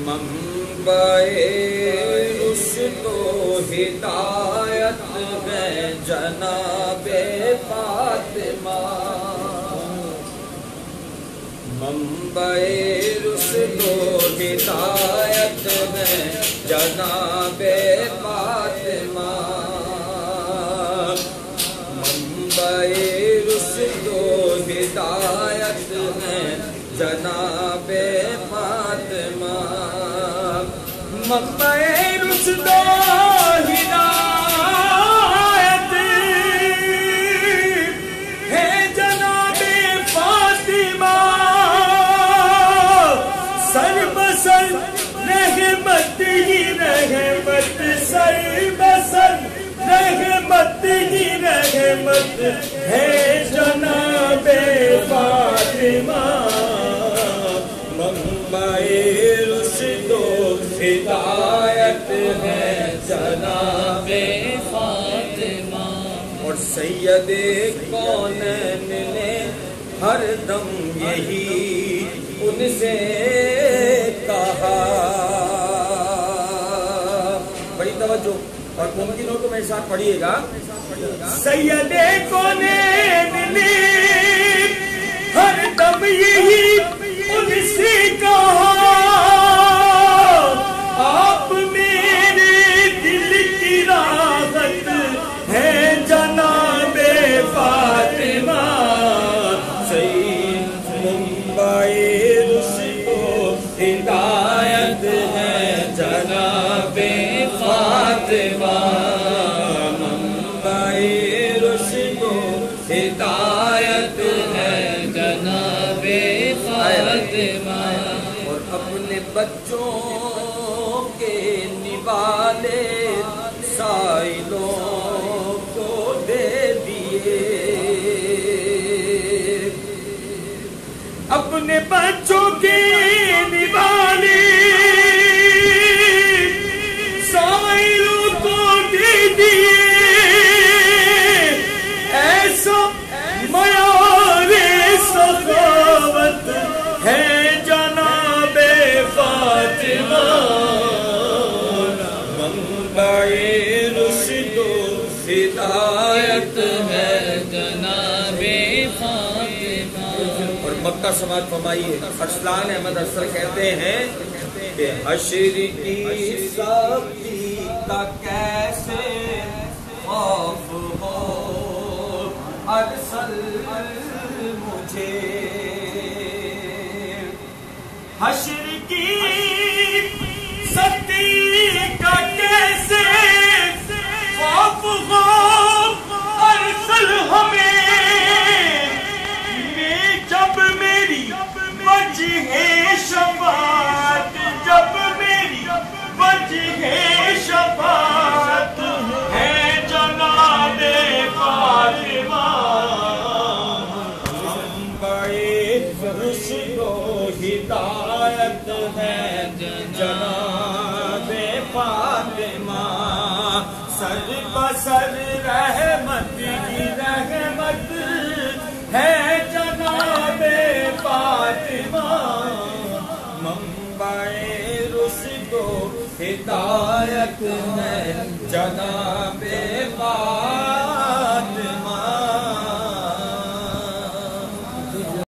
منبع رشد و ہدایت ہے جناب فاطمہ، منبع رشد و ہدایت ہے جناب فاطمہ، منبع رشد و ہدایت ہے جناب فاطمہ، منبع رشد و ہدایت ہے جناب فاطمہ، سر بسر رحمت ہی رحمت، سر بسر رحمت ہی رحمت ہے جناب فاطمہ، منبع رشد و ہدایت ہے جناب فاطمہ۔ اور سید کونین نے ہر دم یہی ان سے کہا، بڑی توجہ اور ممکن ہو تو میرے ساتھ پڑھیے گا، سید کونین نے ہر دم یہی ان سے کہا، آپ میرے دل کی راحت ہے جناب فاطمہ، سید منبع رشد و ہدایت ہے جناب فاطمہ، منبع رشد و ہدایت ہے جناب فاطمہ۔ اور اپنے بچوں کے نوالے سائلوں کو دے دیے، اپنے بچوں کے نوالے سائلوں کو دے دیے، ایسا معیار سخاوت ہے جناب فاطمہ، منبع رشد و ہدایت ہے جناب فاطمہ۔ اور مکہ سماعت فرمائیے، ارسلان احمد ارسل کہتے ہیں کہ حشر کی سختی کا کیسے خوف ہو ارسل مجھے، حشر کی سختی کا کیسے خوف ہو ارسل ہمیں، جب میری وجہ شفاعت، جب میری وجہ شفاعت ہے جناب فاطمہ، منبع رشد و ہدایت ہے جناب فاطمہ، سر بسر رحمت ہی رحمت ہے جناب فاطمہ، منبع رشد و ہدایت ہے جناب